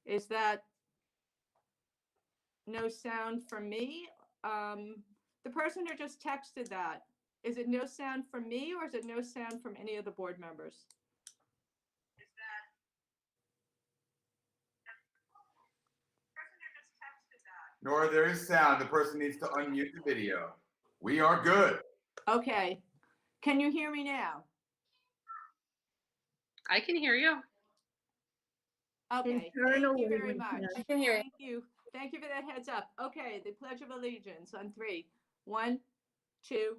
Is that no sound from me? The person who just texted that, is it no sound from me or is it no sound from any of the board members? Nora, there is sound. The person needs to unmute the video. We are good. Okay. Can you hear me now? I can hear you. Okay. Internally, Thank you very we much. can. I can hear you. Thank you. Thank you for that heads up. Okay. The Pledge of Allegiance on 3. 1, 2,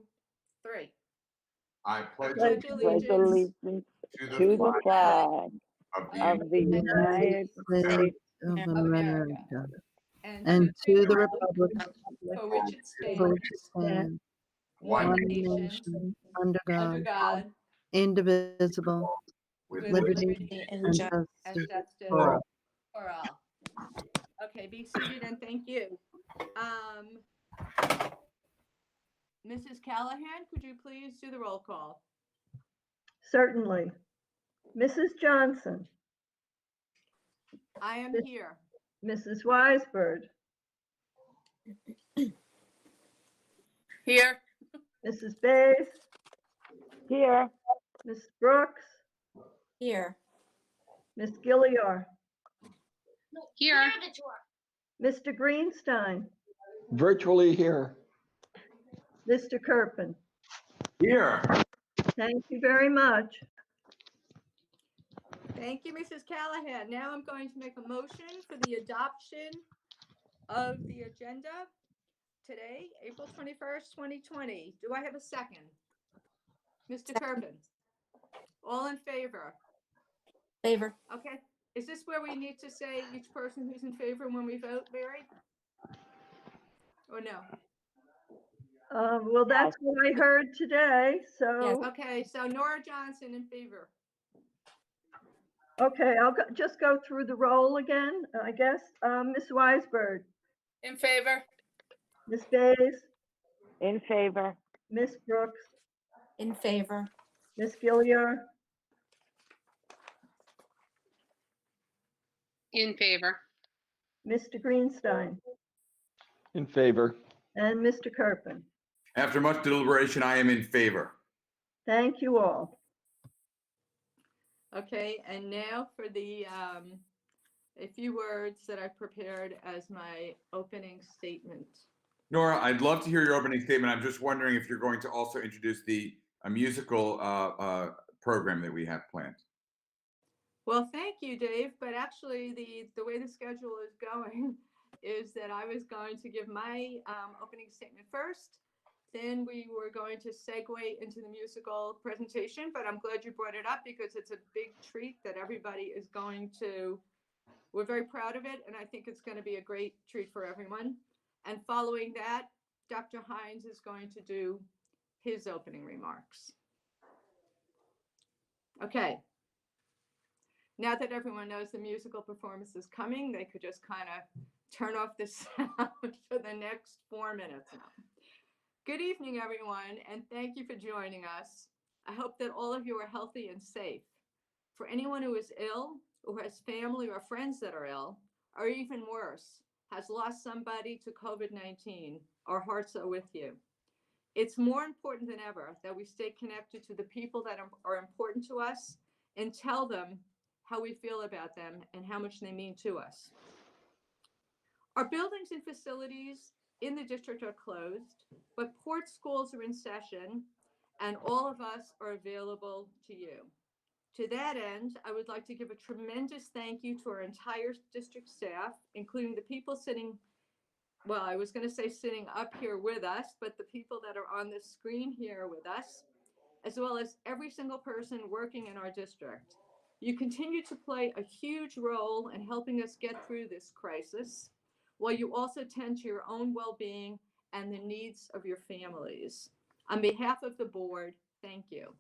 3. I pledge Pledge allegiance to to the the flag flag of the of the United States of America, America, and and to the republic republic for which it for which stands, it stands, one one nation, nation, under under God, God, indivisible, with with liberty liberty and and justice. and justice justice for all. for all. Okay, be seated and thank you. Mrs. Callahan, could you please do the roll call? Certainly. Mrs. Johnson, I am here. Mrs. Weisberg, Here. Mrs. Bays, here, Ms. Brooks, Here. Ms. Gilliar, Here. Mr. Greenstein, Virtually here. Mr. Kirpin. here. Thank you very much. Thank you, Mrs. Callahan. Now I'm going to make a motion for the adoption of the agenda today, April 21st, 2020. Do I have a second? Mr. Kirpin? All in favor? Favor. Okay. Is this where we need to say each person who's in favor when we vote, Mary? Or no? Well, that's what I heard today, so, Okay, so Nora Johnson in favor. okay, just go through the roll again, I guess. Ms. Weisberg, In favor. Ms. Bays, in favor, Ms. Brooks, In favor. Ms. Gilliar, In favor. Mr. Greenstein, In favor. and Mr. Kirpin. After much deliberation, I am in favor. Thank you all. Okay, and now for the a few words that I prepared as my opening statement. Nora, I'd love to hear your opening statement. I'm just wondering if you're going to also introduce the musical program that we have planned. Well, thank you, Dave. But actually, the way the schedule is going is that I was going to give my opening statement first. Then we were going to segue into the musical presentation. But I'm glad you brought it up because it's a big treat that everybody is going to. We're very proud of it, and I think it's going to be a great treat for everyone. And following that, Dr. Hines is going to do his opening remarks. Okay. Now that everyone knows the musical performance is coming, they could just kind of turn off the sound for the next 4 minutes now. Good evening, everyone, and thank you for joining us. I hope that all of you are healthy and safe. For anyone who is ill, who has family or friends that are ill, or even worse, has lost somebody to COVID-19, our hearts are with you. It's more important than ever that we stay connected to the people that are important to us and tell them how we feel about them and how much they mean to us. Our buildings and facilities in the district are closed, but Port schools are in session and all of us are available to you. To that end, I would like to give a tremendous thank you to our entire district staff, including the people sitting, well, I was going to say sitting up here with us, but the people that are on the screen here with us, as well as every single person working in our district. You continue to play a huge role in helping us get through this crisis, while you also tend to your own well-being and the needs of your families. On behalf of the board, thank you.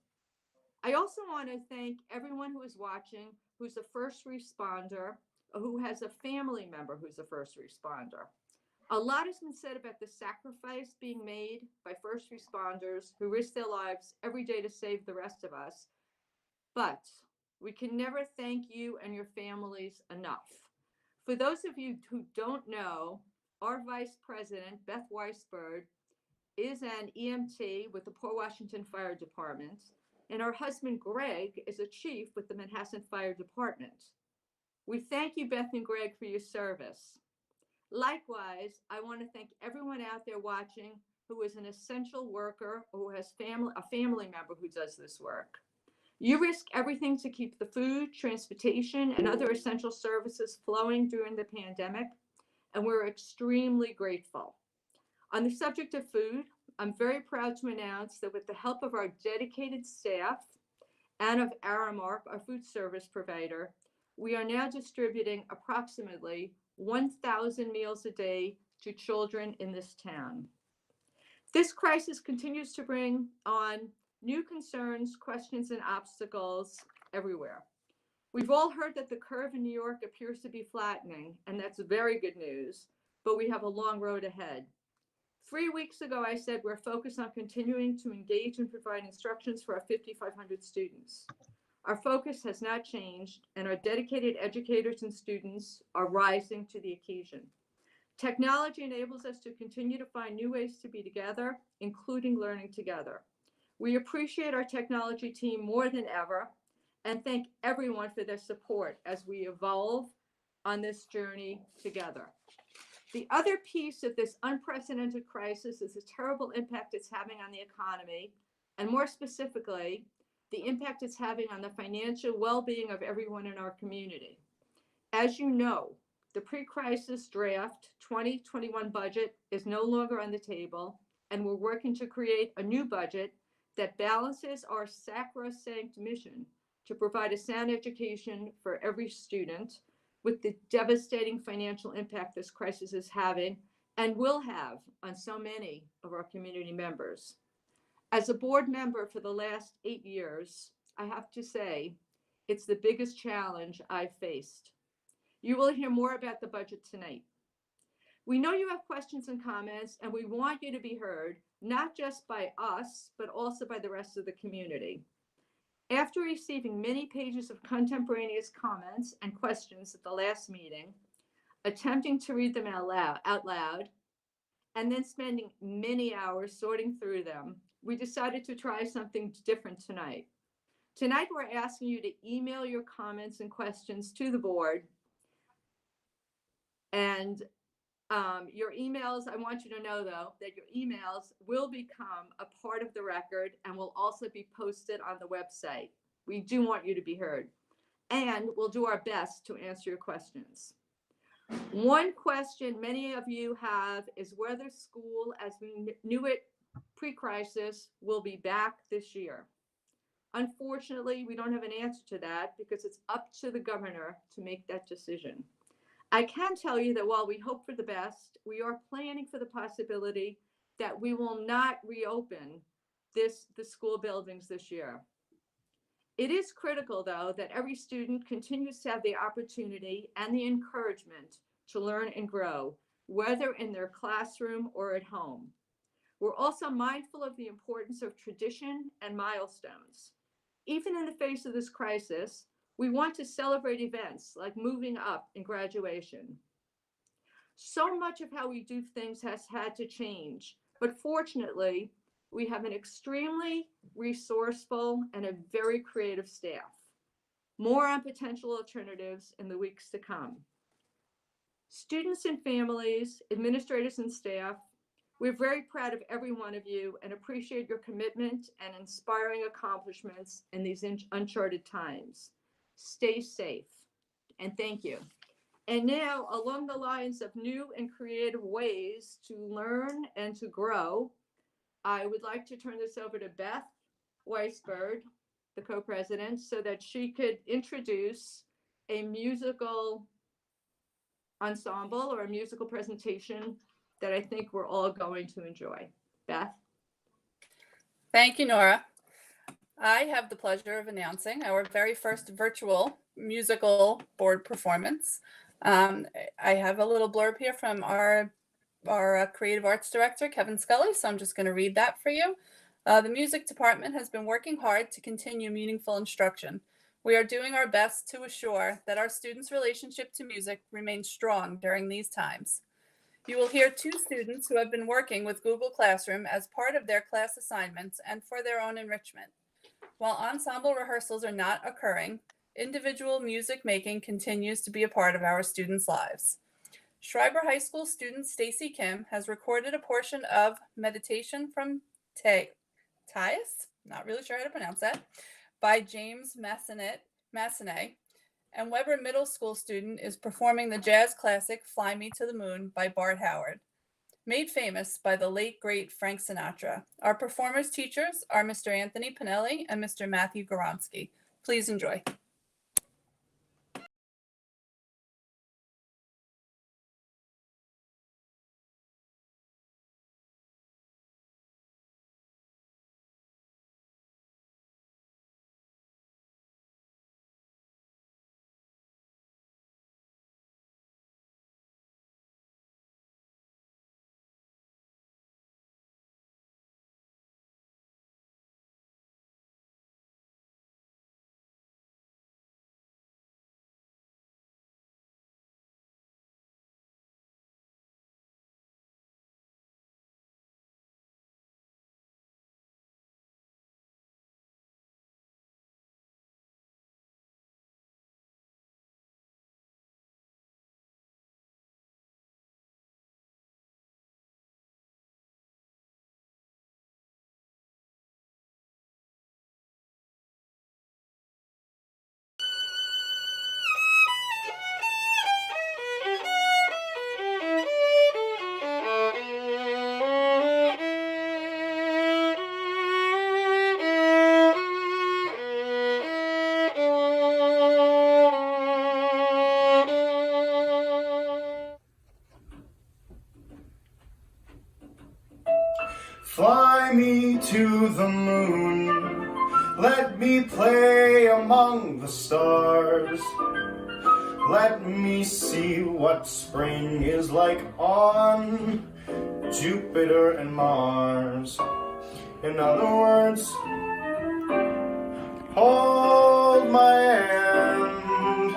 I also want to thank everyone who is watching, who's a first responder, or who has a family member who's a first responder. A lot has been said about the sacrifice being made by first responders who risk their lives every day to save the rest of us. But we can never thank you and your families enough For those of you who don't know, our Vice President, Beth Weisberg, is an EMT with the Port Washington Fire Department, and her husband, Greg, is a chief with the Manhasset Fire Department. We thank you, Beth and Greg, for your service. Likewise, I want to thank everyone out there watching who is an essential worker or who has a family member who does this work. You risk everything to keep the food, transportation, and other essential services flowing during the pandemic, and we're extremely grateful. On the subject of food, I'm very proud to announce that with the help of our dedicated staff and of Aramark, our food service provider, we are now distributing approximately 1,000 meals a day to children in this town. This crisis continues to bring on new concerns, questions, and obstacles everywhere. We've all heard that the curve in New York appears to be flattening, and that's very good news, but we have a long road ahead. 3 weeks ago, I said we're focused on continuing to engage and provide instructions for our 5,500 students. Our focus has not changed, and our dedicated educators and students are rising to the occasion. Technology enables us to continue to find new ways to be together, including learning together. We appreciate our technology team more than ever and thank everyone for their support as we evolve on this journey together. The other piece of this unprecedented crisis is the terrible impact it's having on the economy, and more specifically, the impact it's having on the financial well-being of everyone in our community. As you know, the pre-crisis draft 2021 budget is no longer on the table, and we're working to create a new budget that balances our sacrosanct mission to provide a sound education for every student with the devastating financial impact this crisis is having and will have on so many of our community members. As a board member for the last 8 years, I have to say, it's the biggest challenge I've faced. You will hear more about the budget tonight. We know you have questions and comments, and we want you to be heard, not just by us, but also by the rest of the community. After receiving many pages of contemporaneous comments and questions at the last meeting, attempting to read them out loud, and then spending many hours sorting through them, we decided to try something different tonight. Tonight, we're asking you to email your comments and questions to the board. And your emails, I want you to know, though, that your emails will become a part of the record and will also be posted on the website. We do want you to be heard. And we'll do our best to answer your questions. One question many of you have is whether school, as we knew it pre-crisis, will be back this year. Unfortunately, we don't have an answer to that because it's up to the governor to make that decision. I can tell you that while we hope for the best, we are planning for the possibility that we will not reopen the school buildings this year. It is critical, though, that every student continues to have the opportunity and the encouragement to learn and grow, whether in their classroom or at home. We're also mindful of the importance of tradition and milestones. Even in the face of this crisis, we want to celebrate events like moving up in graduation. So much of how we do things has had to change, but fortunately, we have an extremely resourceful and a very creative staff. More on potential alternatives in the weeks to come. Students and families, administrators and staff, we're very proud of every one of you and appreciate your commitment and inspiring accomplishments in these uncharted times. Stay safe, and thank you. And now, along the lines of new and creative ways to learn and to grow, I would like to turn this over to Beth Weisberg, the co-president, so that she could introduce a musical ensemble or a musical presentation that I think we're all going to enjoy. Beth? Thank you, Nora. I have the pleasure of announcing our very first virtual musical board performance. I have a little blurb here from our creative arts director, Kevin Scully, so I'm just going to read that for you. The music department has been working hard to continue meaningful instruction. We are doing our best to assure that our students' relationship to music remains strong during these times. You will hear 2 students who have been working with Google Classroom as part of their class assignments and for their own enrichment. While ensemble rehearsals are not occurring, individual music making continues to be a part of our students' lives. Schreiber High School student Stacy Kim has recorded a portion of Meditation from Thais, not really sure how to pronounce that, by James Massenet, and Weber Middle School student is performing the jazz classic Fly Me to the Moon by Bart Howard, made famous by the late great Frank Sinatra. Our performers teachers are Mr. Anthony Pinelli and Mr. Matthew Goronsky. Please enjoy. Fly me to the moon, let me play among the stars. Let me see what spring is like on Jupiter and Mars. In other words, hold my hand.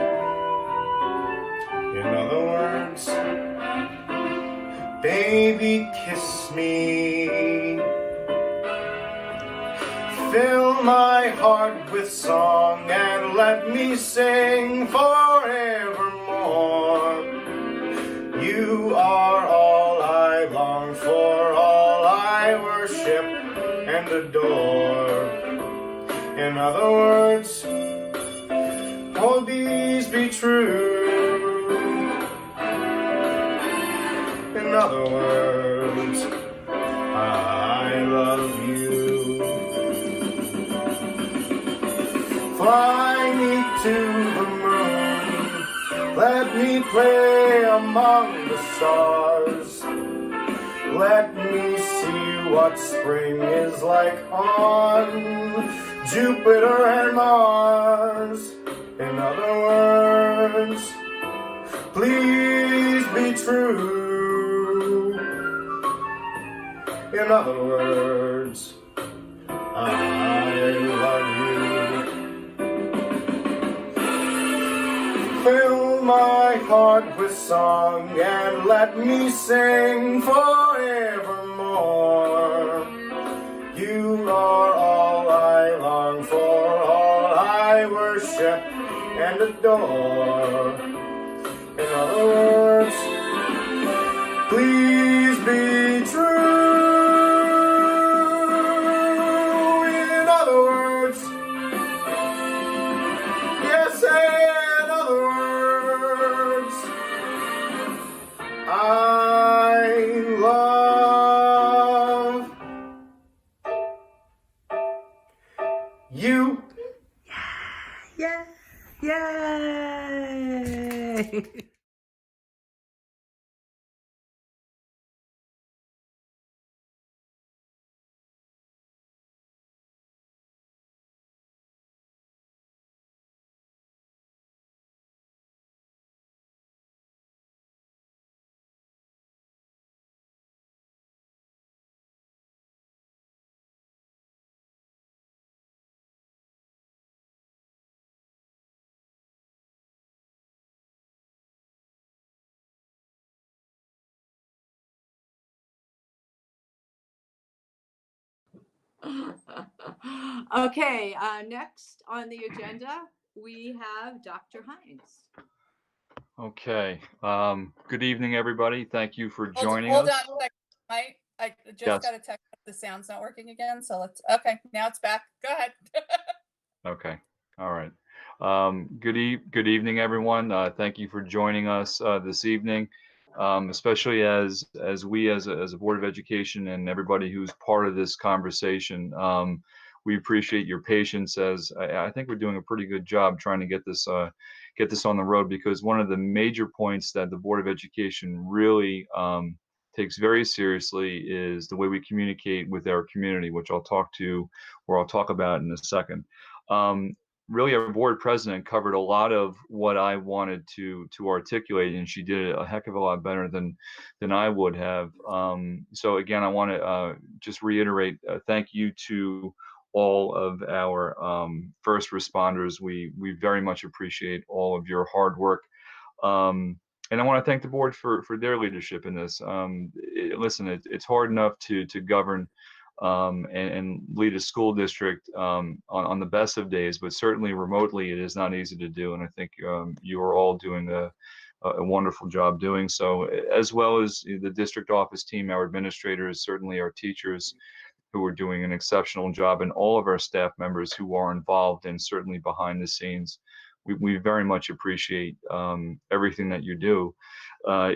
In other words, baby, kiss me. Fill my heart with song and let me sing forevermore. You are all I long for, all I worship and adore. In other words, hold these be true. In other words, I love you. Fly me to the moon, let me play among the stars. Let me see what spring is like on Jupiter and Mars. In other words, please be true. In other words, I love you. Fill my heart with song and let me sing forevermore. You are all I long for, all I worship and adore. In other words, please be true. In other words, yes, in other words, I love you. Yeah, yay! Okay, next on the agenda, we have Dr. Hines. Okay. Good evening, everybody. Thank you for Hold joining on us. a second. I just Yes. got a text that the sound's not working again. So okay, now it's back. Go ahead. Okay. All right. Good evening, everyone. Thank you for joining us this evening, especially as we as a Board of Education and everybody who's part of this conversation. We appreciate your patience as I think we're doing a pretty good job trying to get this on the road, because one of the major points that the Board of Education really takes very seriously is the way we communicate with our community, which I'll talk about in a second. Really, our board president covered a lot of what I wanted to articulate, and she did it a heck of a lot better than I would have. So again, I want to just reiterate, thank you to all of our first responders. We very much appreciate all of your hard work. And I want to thank the board for their leadership in this. Listen, it's hard enough to govern and lead a school district on the best of days, but certainly remotely it is not easy to do. And I think you are all doing a wonderful job doing so, as well as the district office team, our administrators, certainly our teachers who are doing an exceptional job, and all of our staff members who are involved and certainly behind the scenes. We very much appreciate everything that you do.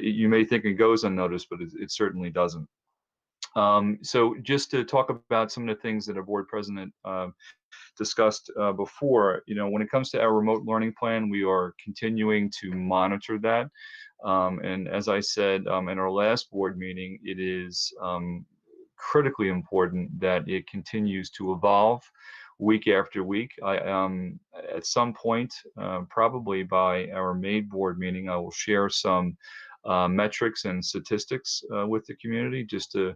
You may think it goes unnoticed, but it certainly doesn't. So just to talk about some of the things that our board president discussed before, when it comes to our remote learning plan, we are continuing to monitor that. And as I said in our last board meeting, it is critically important that it continues to evolve week after week. At some point, probably by our May board meeting, I will share some metrics and statistics with the community, just to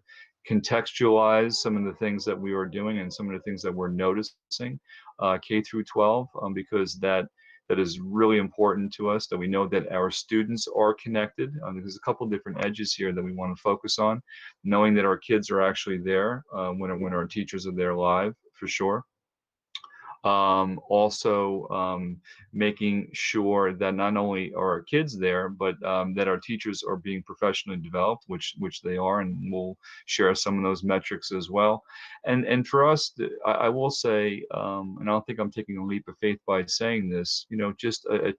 contextualize some of the things that we are doing and some of the things that we're noticing K through 12, because that is really important to us, that we know that our students are connected. There's a couple different edges here that we want to focus on, knowing that our kids are actually there when our teachers are there live, for sure. Also making sure that not only are our kids there, but that our teachers are being professionally developed, which they are, and we'll share some of those metrics as well. And for us, I will say, and I don't think I'm taking a leap of faith by saying this, just a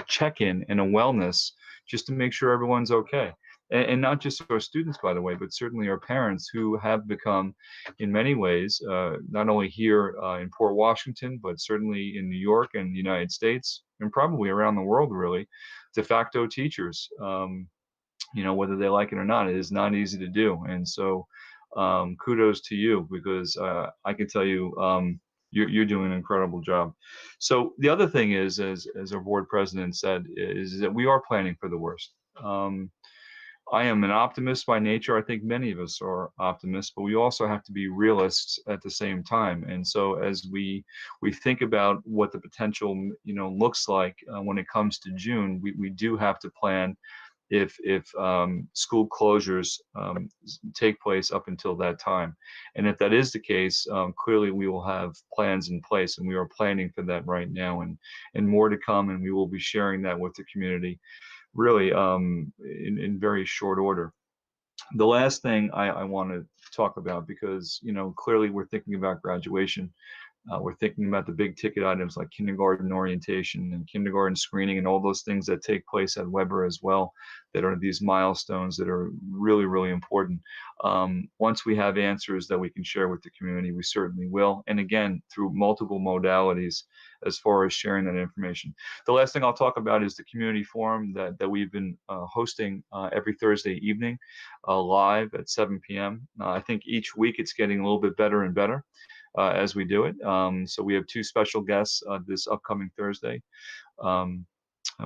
check-in and a wellness, just to make sure everyone's okay. And not just our students, by the way, but certainly our parents, who have become, in many ways, not only here in Port Washington, but certainly in New York and the United States, and probably around the world, really, de facto teachers. Whether they like it or not, it is not easy to do. And so kudos to you, because I can tell you, you're doing an incredible job. So the other thing is, as our board president said, is that we are planning for the worst. I am an optimist by nature. I think many of us are optimists, but we also have to be realists at the same time. And so as we think about what the potential, looks like when it comes to June, we do have to plan if school closures take place up until that time. And if that is the case, clearly we will have plans in place, and we are planning for that right now, and more to come, and we will be sharing that with the community really in very short order. The last thing I want to talk about, because clearly we're thinking about graduation. We're thinking about the big ticket items like kindergarten orientation and kindergarten screening and all those things that take place at Weber as well, that are these milestones that are really, really important. Once we have answers that we can share with the community, we certainly will. And again, through multiple modalities as far as sharing that information. The last thing I'll talk about is the community forum that we've been hosting every Thursday evening live at 7 p.m. I think each week it's getting a little bit better and better as we do it. So we have two special guests this upcoming Thursday.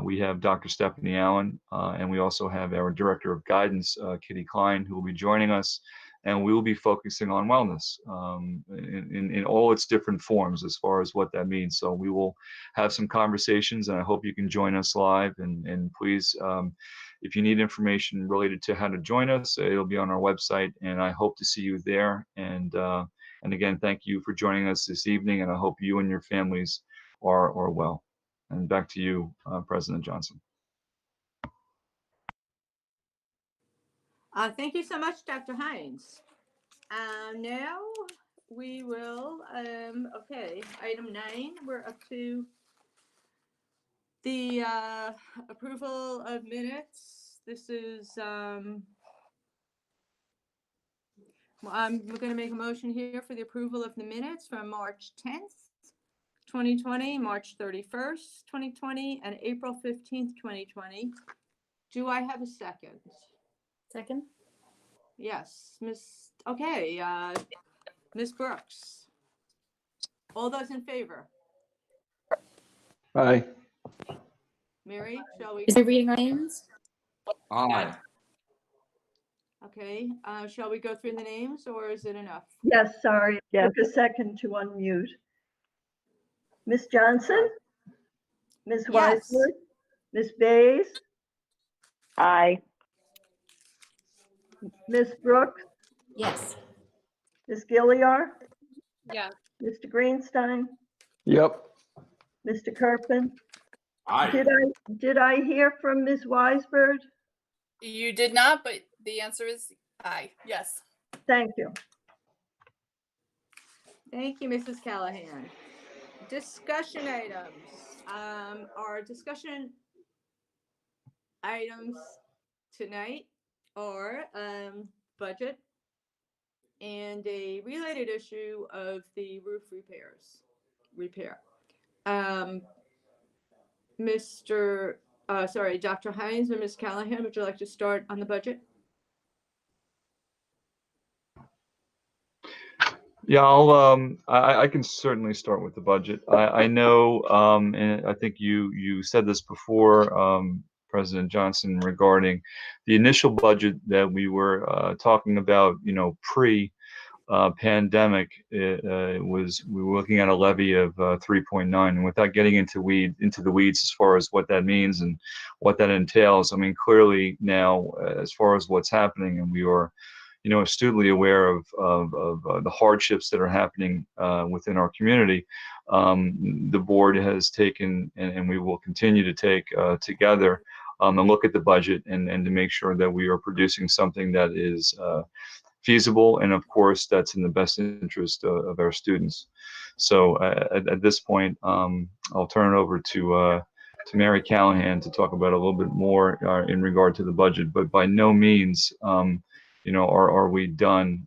We have Dr. Stephanie Allen, and we also have our Director of Guidance, Kitty Klein, who will be joining us, and we will be focusing on wellness in all its different forms as far as what that means. So we will have some conversations, and I hope you can join us live, and please if you need information related to how to join us, it'll be on our website, and I hope to see you there. And again, thank you for joining us this evening, and I hope you and your families are well. And back to you, President Johnson. Thank you so much, Dr. Hines. Now we will, okay, item 9, we're up to the approval of minutes. This is, I'm going to make a motion here for the approval of the minutes from March 10th, 2020, March 31st, 2020, and April 15th, 2020. Do I have a second? Second? Yes, Miss Brooks. All those in favor? Aye. Mary, shall we? Is there reading our names? Aye. Okay, shall we go through the names or is it enough? Yes, sorry. Yes. Took a second to unmute. Ms. Johnson? Ms. Yes. Weisler? Ms. Bays? Aye. Ms. Brooks? Yes. Ms. Gilliar? Yes. Mr. Greenstein? Yep. Mr. Kerpen? Aye. Did I hear from Ms. Weisberg? You did not, but the answer is aye. Yes. Thank you. Thank you, Mrs. Callahan. Discussion items. Our discussion items tonight are budget and a related issue of the roof repair. Dr. Hines or Ms. Callahan, would you like to start on the budget? Yeah, I can certainly start with the budget. I know, and I think you said this before, President Johnson, regarding the initial budget that we were talking about, pre-pandemic. We were looking at a levy of 3.9, and without getting into the weeds as far as what that means and what that entails, I mean, clearly now, as far as what's happening, and we are astutely aware of the hardships that are happening within our community. The board has taken, and we will continue to take together and look at the budget and to make sure that we are producing something that is feasible, and of course that's in the best interest of our students. So at this point, I'll turn it over to Mary Callahan to talk about a little bit more in regard to the budget, but by no means are we done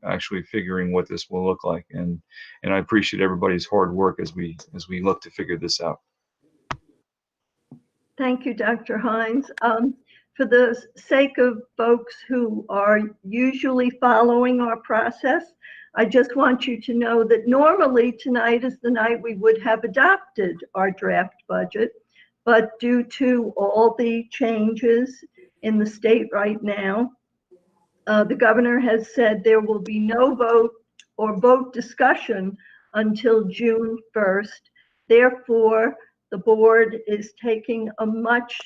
actually figuring what this will look like, and I appreciate everybody's hard work as we look to figure this out. Thank you, Dr. Hines. For the sake of folks who are usually following our process, I just want you to know that normally tonight is the night we would have adopted our draft budget, but due to all the changes in the state right now, the governor has said there will be no vote or vote discussion until June 1st. Therefore, the board is taking a much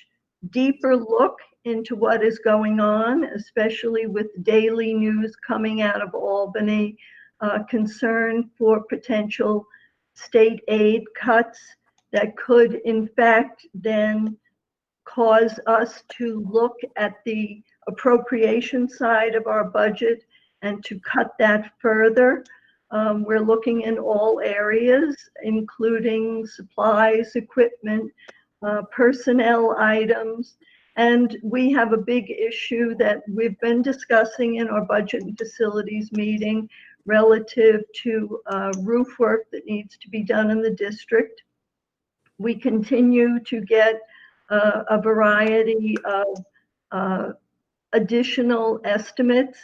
deeper look into what is going on, especially with daily news coming out of Albany, concern for potential state aid cuts that could in fact then cause us to look at the appropriation side of our budget and to cut that further. We're looking in all areas, including supplies, equipment, personnel items, and we have a big issue that we've been discussing in our budget and facilities meeting relative to roof work that needs to be done in the district. We continue to get a variety of additional estimates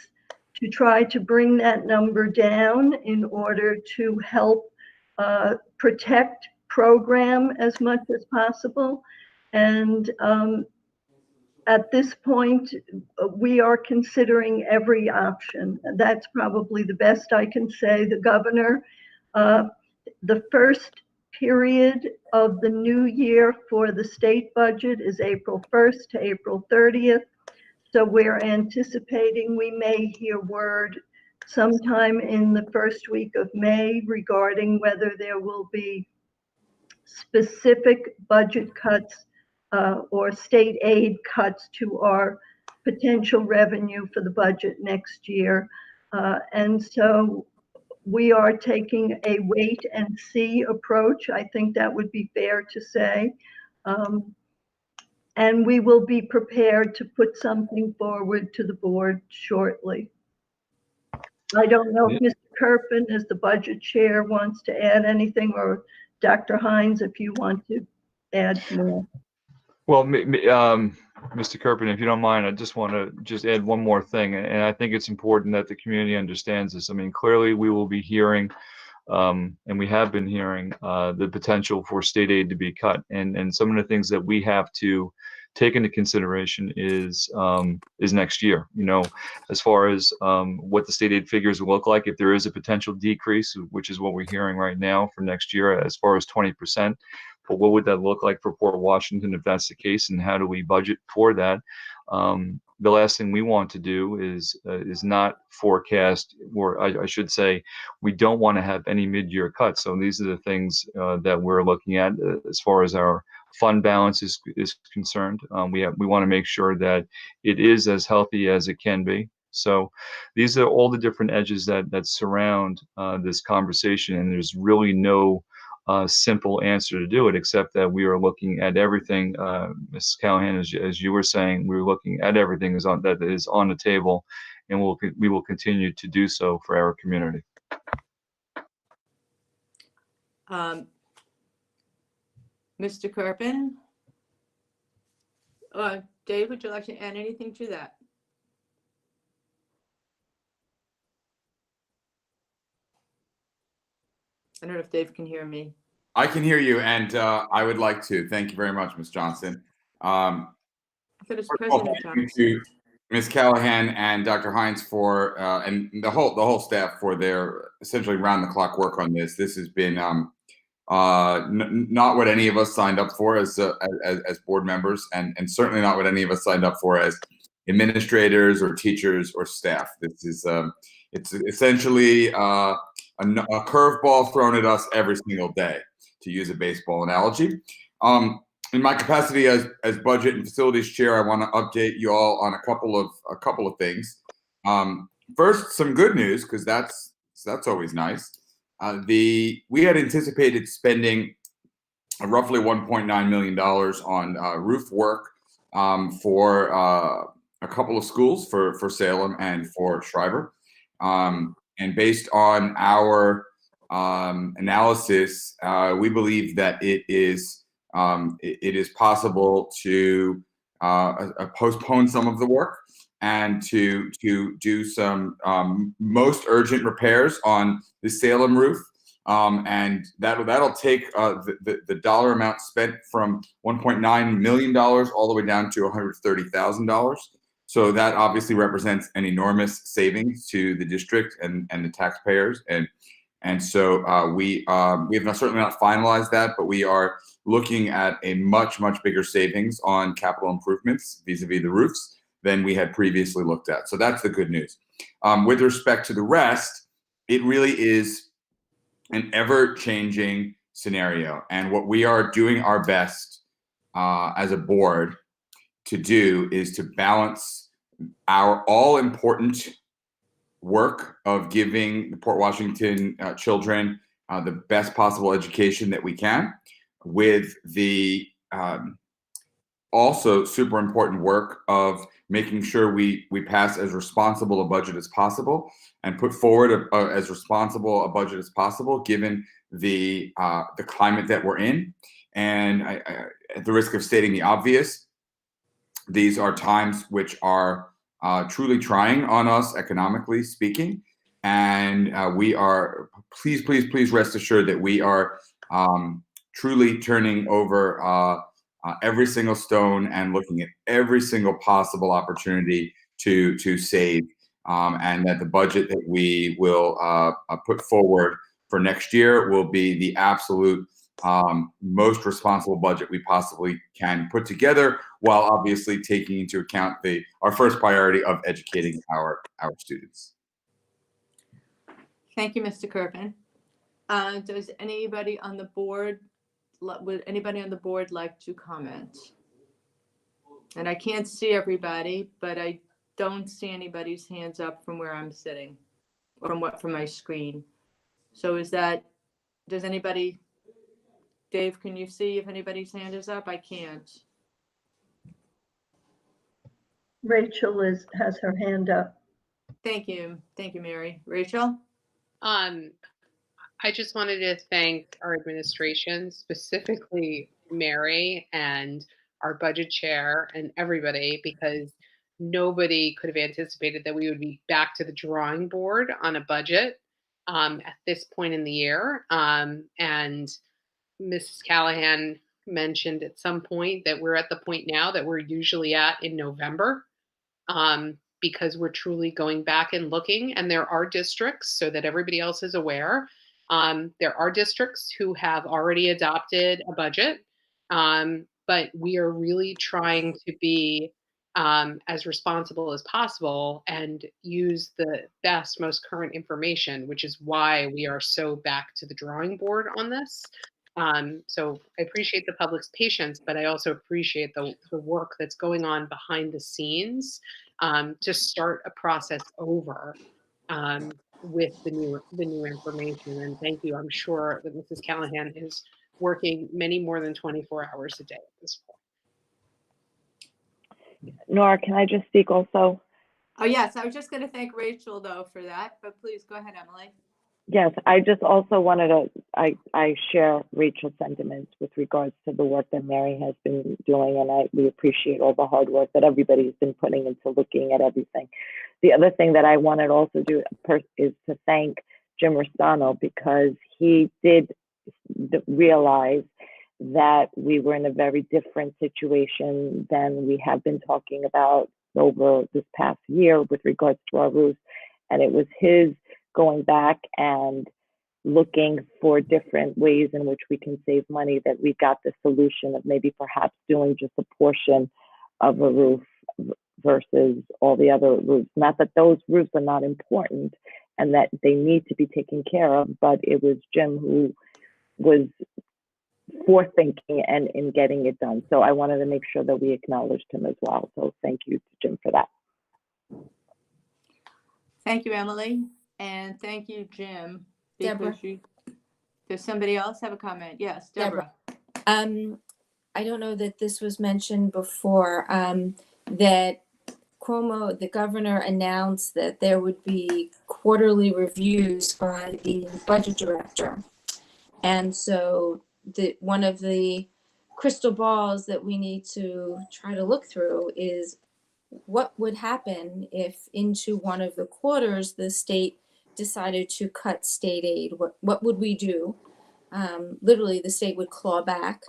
to try to bring that number down in order to help protect program as much as possible. And at this point, we are considering every option. That's probably the best I can say. The governor, the first period of the new year for the state budget is April 1st to April 30th. So we're anticipating we may hear word sometime in the first week of May regarding whether there will be specific budget cuts or state aid cuts to our potential revenue for the budget next year. And so we are taking a wait and see approach. I think that would be fair to say. And we will be prepared to put something forward to the board shortly. I don't know if Mr. Kerpen, as the budget chair, wants to add anything, or Dr. Hines, if you want to add more. Well, Mr. Kerpen, if you don't mind, I just want to add one more thing, and I think it's important that the community understands this. I mean, clearly we will be hearing, and we have been hearing, the potential for state aid to be cut, and some of the things that we have to take into consideration is next year. You know, as far as what the state aid figures will look like if there is a potential decrease, which is what we're hearing right now for next year, as far as 20%. But what would that look like for Port Washington if that's the case, and how do we budget for that? The last thing we want to do is not forecast, or I should say, we don't want to have any mid-year cuts. So these are the things that we're looking at as far as our fund balance is concerned. We want to make sure that it is as healthy as it can be. So these are all the different edges that surround this conversation, and there's really no simple answer to do it, except that we are looking at everything. Ms. Callahan, as you were saying, we're looking at everything that is on the table, and we will continue to do so for our community. Mr. Kerpen? Dave, would you like to add anything to that? I don't know if Dave can hear me. I can hear you, and I would like to. Thank you very much, Ms. Johnson. I thought it was First of all, President thank you Johnson. to Ms. Callahan and Dr. Hines for and the whole staff for their essentially round-the-clock work on this. This has been not what any of us signed up for as board members, and certainly not what any of us signed up for as administrators or teachers or staff. This is it's essentially a curveball thrown at us every single day, to use a baseball analogy. In my capacity as budget and facilities chair, I want to update you all on a couple of things. First, some good news, because that's always nice. We had anticipated spending roughly $1.9 million on roof work for a couple of schools, for Salem and for Schreiber. And based on our analysis, we believe that it is possible to postpone some of the work and to do some most urgent repairs on the Salem roof, and that'll take the dollar amount spent from $1.9 million all the way down to $130,000. So that obviously represents an enormous savings to the district and the taxpayers, and so we have certainly not finalized that, but we are looking at a much bigger savings on capital improvements vis-a-vis the roofs than we had previously looked at. So that's the good news. With respect to the rest, it really is an ever-changing scenario, and what we are doing our best as a board to do is to balance our all-important work of giving the Port Washington children the best possible education that we can, with the also super important work of making sure we pass as responsible a budget as possible and put forward as responsible a budget as possible, given the climate that we're in. And at the risk of stating the obvious, these are times which are truly trying on us, economically speaking. And we are, please rest assured that we are truly turning over every single stone and looking at every single possible opportunity to save, and that the budget that we will put forward for next year will be the absolute most responsible budget we possibly can put together, while obviously taking into account our first priority of educating our students. Thank you, Mr. Kirpin. Does anybody on the board, would anybody on the board like to comment? And I can't see everybody, but I don't see anybody's hands up from where I'm sitting, or from my screen. So does anybody, Dave, can you see if anybody's hand is up? I can't. Rachel has her hand up. Thank you. Thank you, Mary. Rachel? I just wanted to thank our administration, specifically Mary and our budget chair and everybody, because nobody could have anticipated that we would be back to the drawing board on a budget at this point in the year. And Mrs. Callahan mentioned at some point that we're at the point now that we're usually at in November, because we're truly going back and looking. And there are districts, so that everybody else is aware, there are districts who have already adopted a budget, but we are really trying to be as responsible as possible and use the best, most current information, which is why we are so back to the drawing board on this. So I appreciate the public's patience, but I also appreciate the work that's going on behind the scenes to start a process over with the new information. And thank you. I'm sure that Mrs. Callahan is working many more than 24 hours a day at this point. Nora, can I just speak also? Oh, yes. I was just going to thank Rachel, though, for that. But please go ahead, Emily. Yes, I just also wanted to, I share Rachel's sentiments with regards to the work that Mary has been doing, and we appreciate all the hard work that everybody's been putting into looking at everything. The other thing that I wanted to also do is to thank Jim Rostano, because he did realize that we were in a very different situation than we have been talking about over this past year with regards to our roofs, and it was his going back and looking for different ways in which we can save money that we got the solution of maybe perhaps doing just a portion of a roof versus all the other roofs. Not that those roofs are not important and that they need to be taken care of, but it was Jim who was forethinking and in getting it done. So I wanted to make sure that we acknowledged him as well. So thank you to Jim for that. Thank you, Emily. And thank you, Jim. Deborah. Does somebody else have a comment? Yes, Deborah. I don't know that this was mentioned before, that Cuomo, the governor, announced that there would be quarterly reviews by the budget director. And so one of the crystal balls that we need to try to look through is what would happen if into one of the quarters the state decided to cut state aid. What would we do? Literally, the state would claw back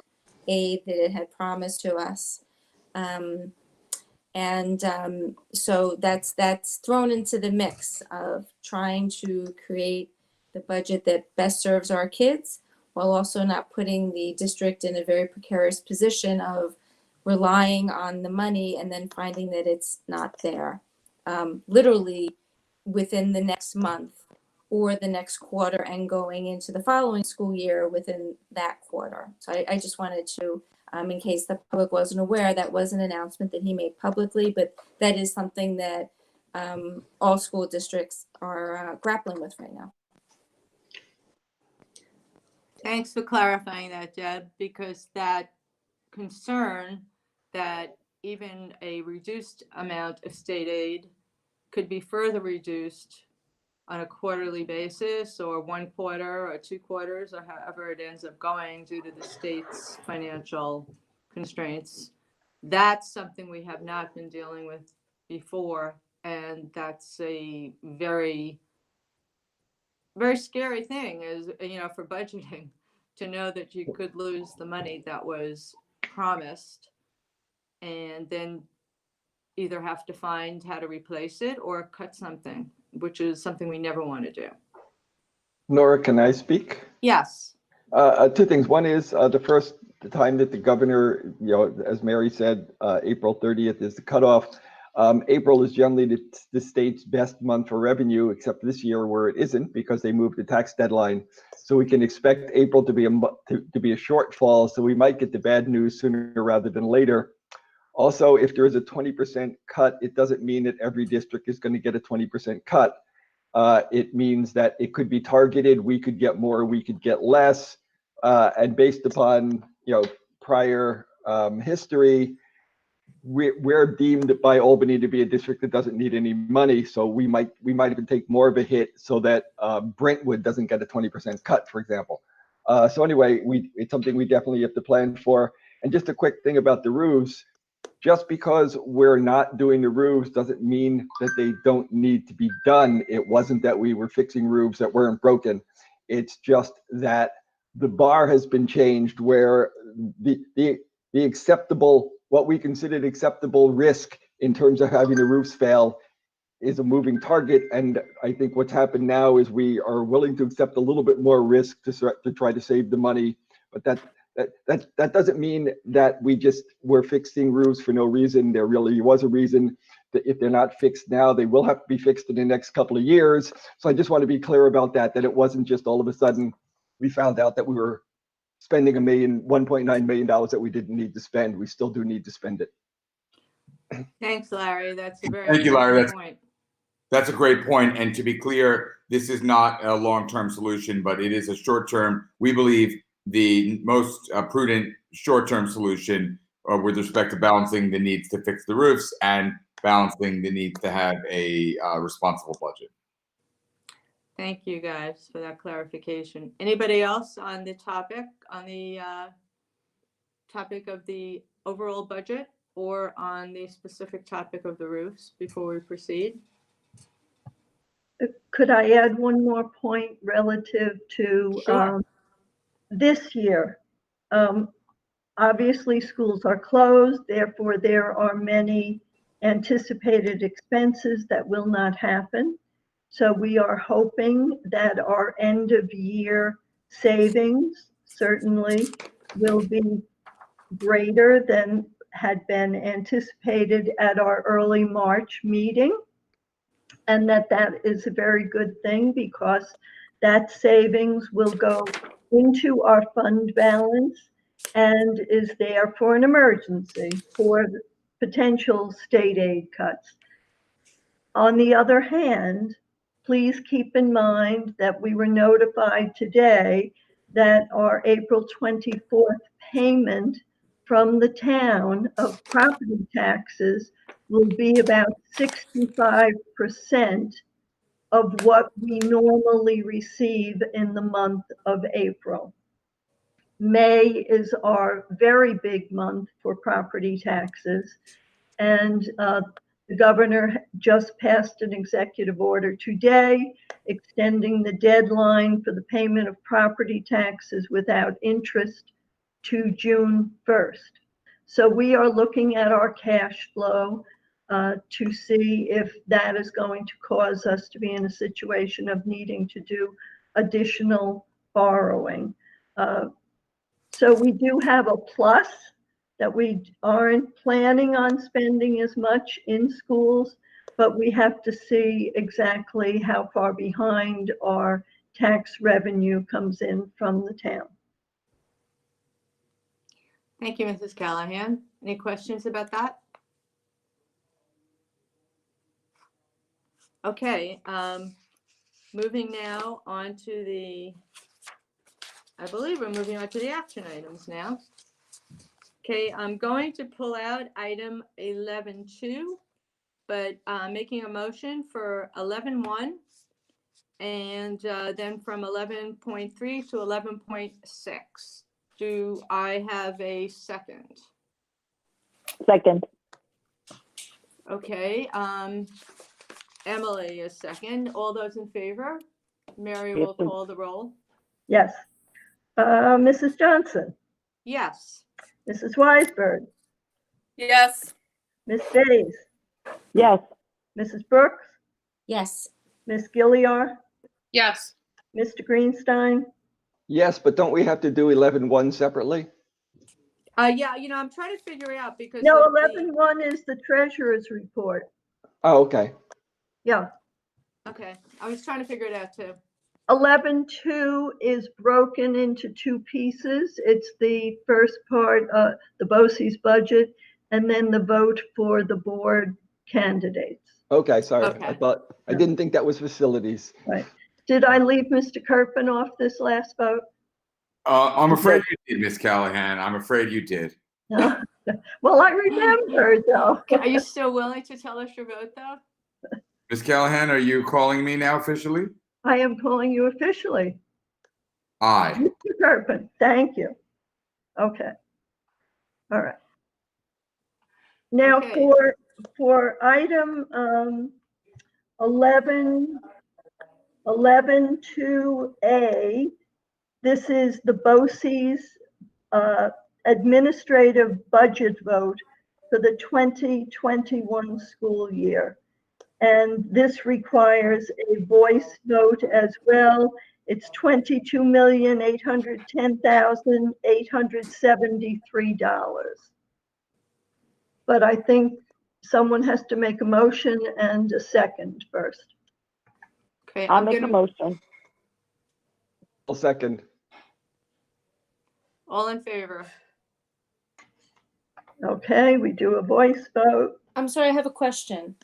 aid that it had promised to us. So that's thrown into the mix of trying to create the budget that best serves our kids, while also not putting the district in a very precarious position of relying on the money and then finding that it's not there. Literally within the next month or the next quarter and going into the following school year within that quarter. So I just wanted to, in case the public wasn't aware, that was an announcement that he made publicly, but that is something that all school districts are grappling with right now. Thanks for clarifying that, Deb, because that concern that even a reduced amount of state aid could be further reduced on a quarterly basis, or 1 quarter or 2 quarters, or however it ends up going due to the state's financial constraints. That's something we have not been dealing with before, and that's a very, very scary thing, is, you know, for budgeting, to know that you could lose the money that was promised and then either have to find how to replace it or cut something, which is something we never want to do. Nora, can I speak? Yes. Two things. One is the time that the governor, as Mary said, April 30th is the cutoff. April is generally the state's best month for revenue, except this year where it isn't because they moved the tax deadline. So we can expect April to be a shortfall. So we might get the bad news sooner rather than later. Also, if there is a 20% cut, it doesn't mean that every district is going to get a 20% cut. It means that it could be targeted. We could get more, we could get less. And based upon prior history, we're deemed by Albany to be a district that doesn't need any money. So we might even take more of a hit so that Brentwood doesn't get a 20% cut, for example. So anyway, it's something we definitely have to plan for. And just a quick thing about the roofs. Just because we're not doing the roofs doesn't mean that they don't need to be done. It wasn't that we were fixing roofs that weren't broken. It's just that the bar has been changed where the acceptable, what we considered acceptable risk in terms of having the roofs fail is a moving target. And I think what's happened now is we are willing to accept a little bit more risk to try to save the money. But that doesn't mean that we're fixing roofs for no reason. There really was a reason that if they're not fixed now, they will have to be fixed in the next couple of years. So I just want to be clear about that it wasn't just all of a sudden we found out that we were spending $1.9 million that we didn't need to spend. We still do need to spend it. Thanks, Larry. That's a very Thank you, Larry. important point. That's a great point. And to be clear, this is not a long-term solution, but it is a short-term. We believe the most prudent short-term solution with respect to balancing the needs to fix the roofs and balancing the need to have a responsible budget. Thank you guys for that clarification. Anybody else on the topic of the overall budget or on the specific topic of the roofs before we proceed? Could I add one more point relative to Sure. This year? Obviously, schools are closed, therefore there are many anticipated expenses that will not happen. So we are hoping that our end of year savings certainly will be greater than had been anticipated at our early March meeting. And that is a very good thing because that savings will go into our fund balance and is there for an emergency for potential state aid cuts. On the other hand, please keep in mind that we were notified today that our April 24th payment from the town of property taxes will be about 65% of what we normally receive in the month of April. May is our very big month for property taxes, and the governor just passed an executive order today extending the deadline for the payment of property taxes without interest to June 1st. So we are looking at our cash flow to see if that is going to cause us to be in a situation of needing to do additional borrowing. So we do have a plus that we aren't planning on spending as much in schools, but we have to see exactly how far behind our tax revenue comes in from the town. Thank you, Mrs. Callahan. Any questions about that? Okay, moving now on to I believe we're moving on to the action items now. Okay, I'm going to pull out item 11.2, but making a motion for 11.1 and then from 11.3 to 11.6. Do I have a second? Second. Okay, Emily is second. All those in favor? Mary will call the roll. Yes. Mrs. Johnson, Yes. Mrs. Weisberg, Yes. Ms. Bays, Yes. Mrs. Brooks, Yes. Ms. Gilliar, Yes. Mr. Greenstein, Yes, but don't we have to do 11.1 separately? Yeah, I'm trying to figure out because No, of the- 11.1 is the treasurer's report. Oh, okay. Yeah. Okay, I was trying to figure it out too. 11.2 is broken into two pieces. It's the first part, the BOCES budget, and then the vote for the board candidates. Okay, sorry. Okay. I didn't think that was facilities. Right. Did I leave Mr. Kirkman off this last vote? I'm afraid you did, Miss Callahan. I'm afraid you did. No? Well, I remembered though. Are you still willing to tell us your vote though? Miss Callahan, are you calling me now officially? I am calling you officially. Aye. Mr. Kirkman, thank you. Okay. All right. Now Okay. for item 11.2A, this is the BOCES administrative budget vote for the 2021 school year. And this requires a voice vote as well. It's $22,810,873. But I think someone has to make a motion and a second first. Okay, I'll I'm make a gonna, motion. I'll second. all in favor. Okay, we do a voice vote. I'm sorry, I have a question.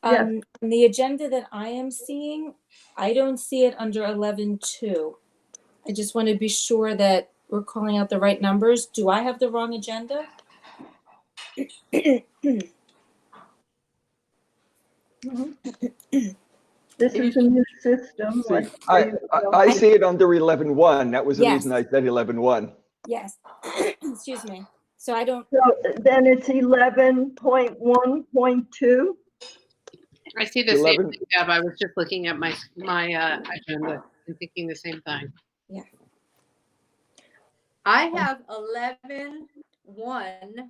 Yes. On the agenda that I am seeing, I don't see it under 11.2. I just want to be sure that we're calling out the right numbers. Do I have the wrong agenda? This is a new system. See, I see it under 11.1. That was the reason I Yes. said 11.1. Yes. Excuse me. So I don't, So then it's 11.1.2. I see the same 11. thing, Deb. I was just looking at my agenda and thinking the same thing. I have 11.1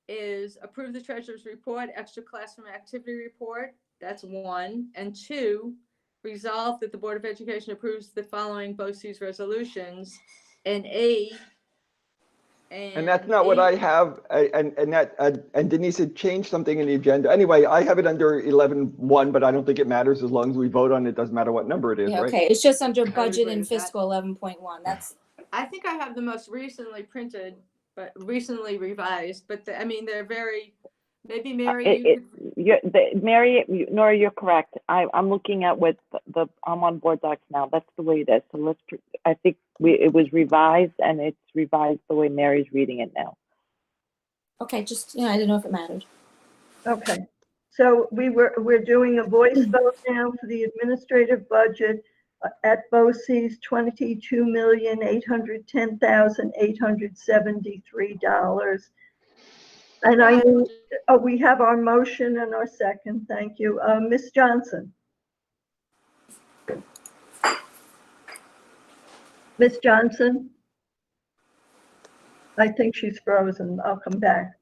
is approve the treasurer's report, extra classroom activity report. That's 1. And 2, resolve that the Board of Education approves the following BOCES resolutions. And A. And that's not what I have. And Denise had changed something in the agenda. Anyway, I have it under 11.1, but I don't think it matters as long as we vote on it. Doesn't matter what number it is, yeah, right? okay. It's just under would budget agree and with that. fiscal 11.1. That's, I think I have the most recently printed, but recently revised, but I mean, they're very, maybe Mary, you could, Mary, Nora, you're correct. I'm looking at what I'm on board docs now. That's the way it is. So I think it was revised and it's revised the way Mary's reading it now. okay, just, I didn't know if it mattered. Okay. So we're doing a voice vote now for the administrative budget at BOCES, $22,810,873. And I need, we have our motion and our second. Thank you. Ms. Johnson. Ms. Johnson? I think she's frozen. I'll come back.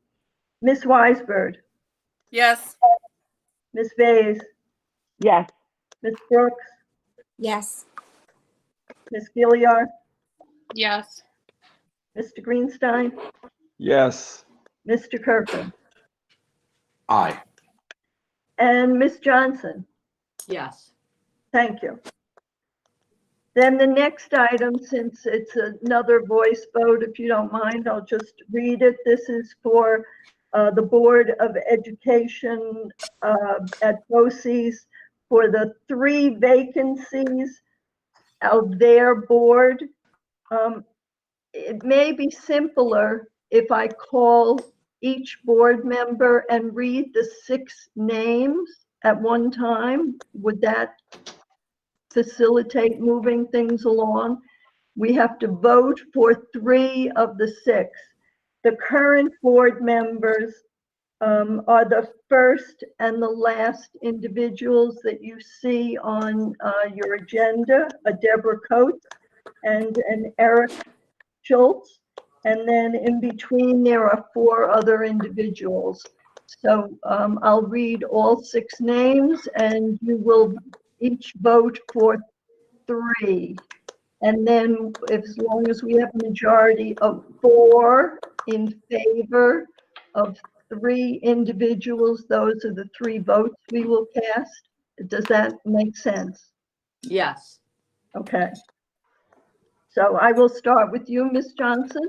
Ms. Weisberg? Yes. Ms. Vase? Yes. Ms. Brooks? Yes. Ms. Gilliard? Yes. Mr. Greenstein? Yes. Mr. Kirkland? Aye. And Ms. Johnson? yes. Thank you. Then the next item, since it's another voice vote, if you don't mind, I'll just read it. This is for the Board of Education at BOCES for the 3 vacancies of their board. It may be simpler if I call each board member and read the 6 names at one time. Would that facilitate moving things along? We have to vote for 3 of the 6. The current board members are the first and the last individuals that you see on your agenda, a Deborah Coates and an Eric Schultz. And then in between, there are 4 other individuals. So I'll read all 6 names and you will each vote for 3. And then as long as we have a majority of 4 in favor of 3 individuals, those are the 3 votes we will cast. Does that make sense? Yes. Okay. So I will start with you, Ms. Johnson.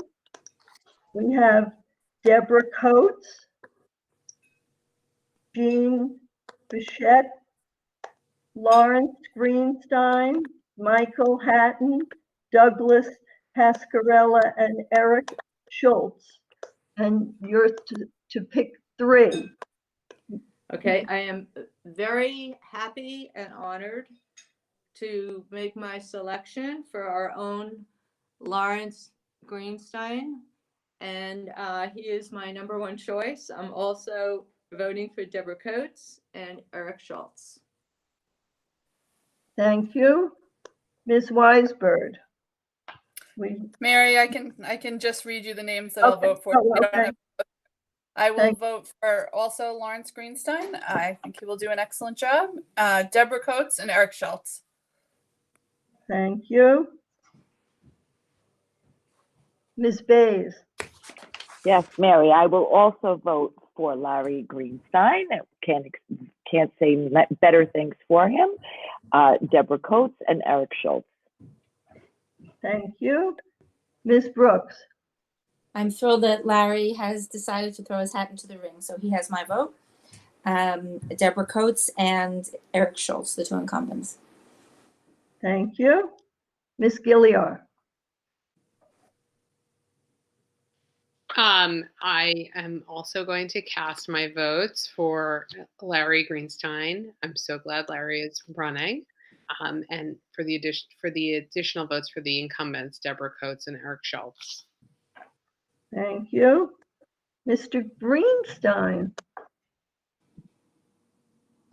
We have Deborah Coates, Jean Bichette, Lawrence Greenstein, Michael Hatton, Douglas Pascarella, and Eric Schultz. And you're to pick 3. Okay, I am very happy and honored to make my selection for our own Lawrence Greenstein. And he is my number 1 choice. I'm also voting for Deborah Coates and Eric Schultz. Thank you. Ms. Weisberg. Mary, I can just read you the names that I'll Okay. vote for. Oh, I don't okay. have- I will Thank- vote for also Lawrence Greenstein. I think he will do an excellent job. Deborah Coates and Eric Schultz. Thank you. Ms. Bays. Yes, Mary, I will also vote for Larry Greenstein. Can't say better things for him. Deborah Coates and Eric Schultz. Thank you. Ms. Brooks. I'm thrilled that Larry has decided to throw his hat into the ring, so he has my vote. Deborah Coates and Eric Schultz, the 2 incumbents. Thank you. Ms. Gilliar. I am also going to cast my votes for Larry Greenstein. I'm so glad Larry is running. And for the additional votes for the incumbents, Deborah Coates and Eric Schultz. Thank you. Mr. Greenstein.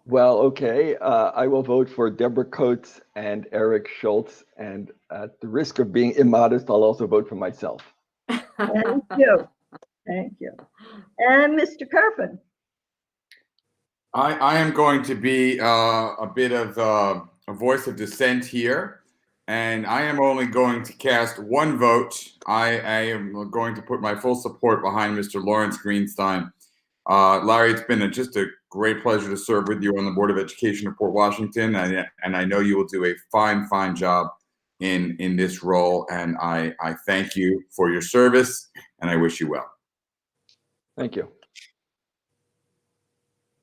Well, okay, I will vote for Deborah Coates and Eric Schultz, and at the risk of being immodest, I'll also vote for myself. Thank you. Thank you. And Mr. Kerpen. I am going to be a bit of a voice of dissent here, and I am only going to cast 1 vote. I am going to put my full support behind Mr. Lawrence Greenstein. Larry, it's been just a great pleasure to serve with you on the Board of Education of Port Washington, and I know you will do a fine job in this role, and I thank you for your service, and I wish you well. Thank you.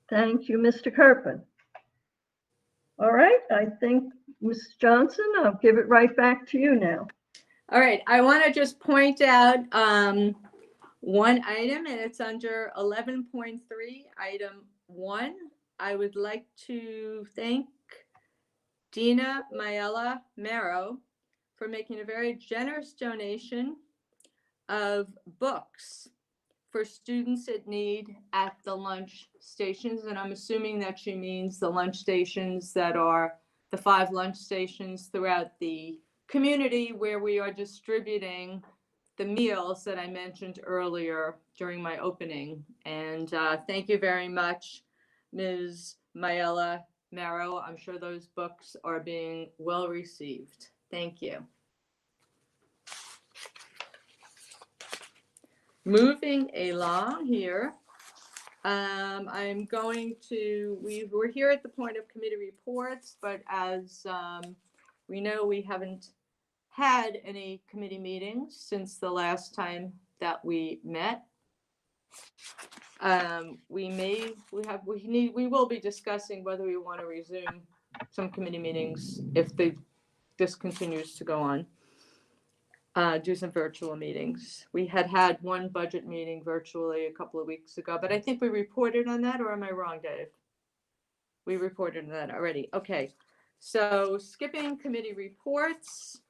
Thank you, Mr. Kerpen. All right, I think, Ms. Johnson, I'll give it right back to you now. All right, I want to just point out 1 item, and it's under 11.3, item 1. I would like to thank Dina Mayella Mero for making a very generous donation of books for students in need at the lunch stations. And I'm assuming that she means the lunch stations that are the 5 lunch stations throughout the community where we are distributing the meals that I mentioned earlier during my opening. And thank you very much, Ms. Mayella Mero. I'm sure those books are being well received. Thank you. Moving along here, I'm going to, we're here at the point of committee reports, but as we know, we haven't had any committee meetings since the last time that we met. We will be discussing whether we want to resume some committee meetings if this continues to go on. Do some virtual meetings. We had 1 budget meeting virtually a couple of weeks ago, but I think we reported on that, or am I wrong, Dave? We reported on that already. Okay, so skipping committee reports,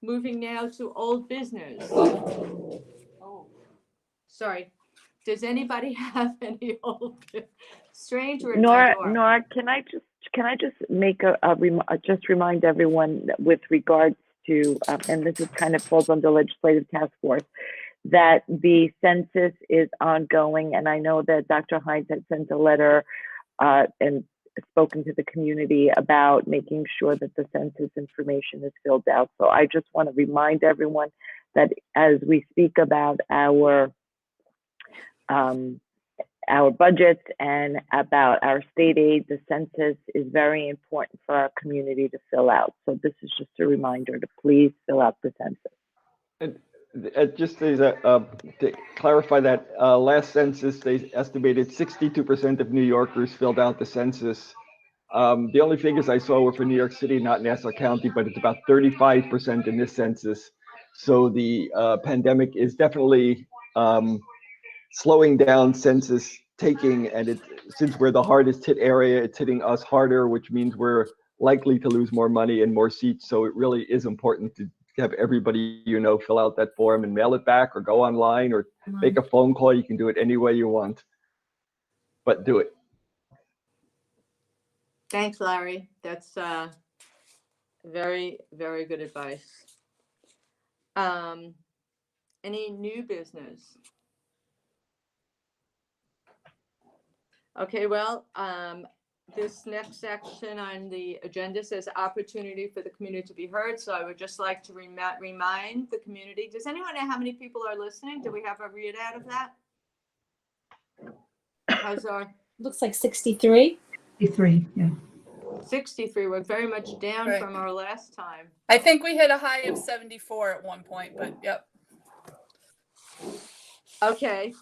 moving now to old business. Oh, sorry. Does anybody have any old strange or Nora, can I just make just remind everyone that with regards to, and this is kind of falls under legislative task force, that the census is ongoing, and I know that Dr. Hines had sent a letter and spoken to the community about making sure that the census information is filled out. So I just want to remind everyone that as we speak about our budget and about our state aid, the census is very important for our community to fill out. So this is just a reminder to please fill out the census. And just as to clarify that, last census, they estimated 62% of New Yorkers filled out the census. The only figures I saw were for New York City, not Nassau County, but it's about 35% in this census. So the pandemic is definitely slowing down census taking, and since we're the hardest hit area, it's hitting us harder, which means we're likely to lose more money and more seats. So it really is important to have everybody fill out that form and mail it back, or go online, or make a phone call. You can do it any way you want, but do it. Thanks, Larry. That's very, very good advice. Any new business? Okay, well, this next section on the agenda says opportunity for the community to be heard. So I would just like to remind the community. Does anyone know how many people are listening? Do we have a readout of that? How's our? Looks like 63. 63, yeah. 63. We're very much down Right. from our last time. I think we hit a high of 74 at one point, but yep. Okay.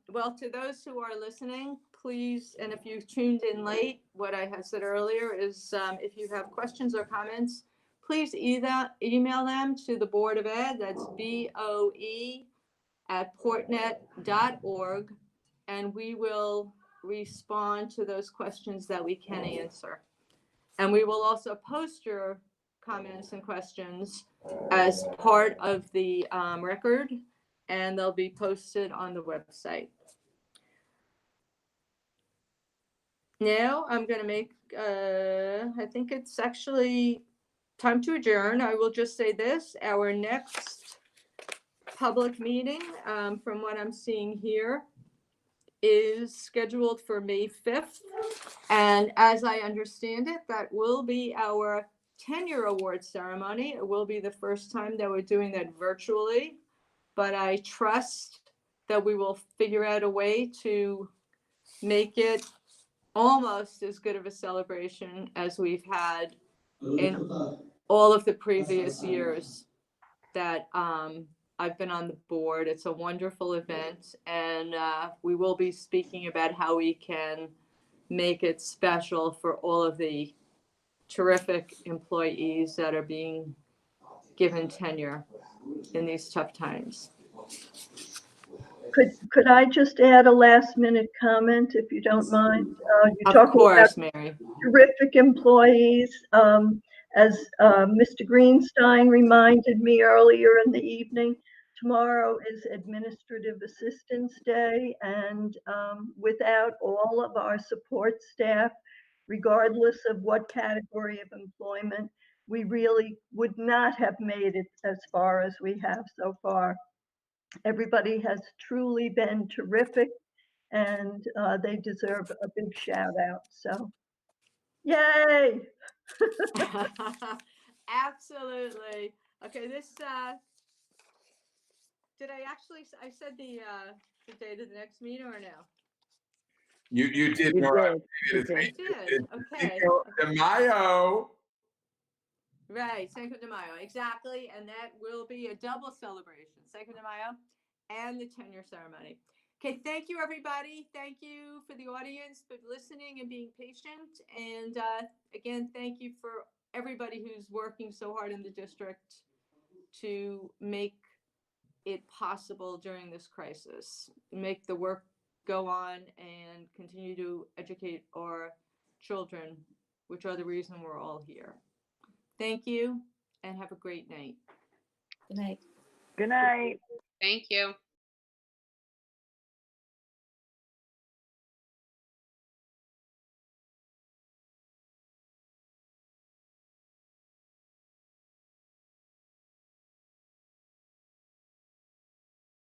Well, to those who are listening, please, and if you've tuned in late, what I had said earlier is if you have questions or comments, please either email them to the Board of Ed, that's BOE@portnet.org, and we will respond to those questions that we can answer. And we will also post your comments and questions as part of the record, and they'll be posted on the website. Now I'm going to make, I think it's actually time to adjourn. I will just say this, our next public meeting, from what I'm seeing here, is scheduled for May 5th. And as I understand it, that will be our tenure award ceremony. It will be the first time that we're doing that virtually, but I trust that we will figure out a way to make it almost as good of a celebration as we've had in all of the previous years that I've been on the board. It's a wonderful event, and we will be speaking about how we can make it special for all of the terrific employees that are being given tenure in these tough times. Could I just add a last minute comment, if you don't mind? You're Of talking course, about Mary. terrific employees. As Mr. Greenstein reminded me earlier in the evening, tomorrow is Administrative Assistance Day, and without all of our support staff, regardless of what category of employment, we really would not have made it as far as we have so far. Everybody has truly been terrific, and they deserve a big shout out. So, yay! Absolutely. Okay, this did I said the date of the next meeting or no? You did, You Nora. did. It is- I did. Okay. Cinco de Mayo. Right, Cinco de Mayo, exactly, and that will be a double celebration, Cinco de Mayo and the tenure ceremony. Okay, thank you, everybody. Thank you for the audience for listening and being patient. And again, thank you for everybody who's working so hard in the district to make it possible during this crisis, make the work go on and continue to educate our children, which are the reason we're all here. Thank you and have a great night. Good night. Good night. Thank you.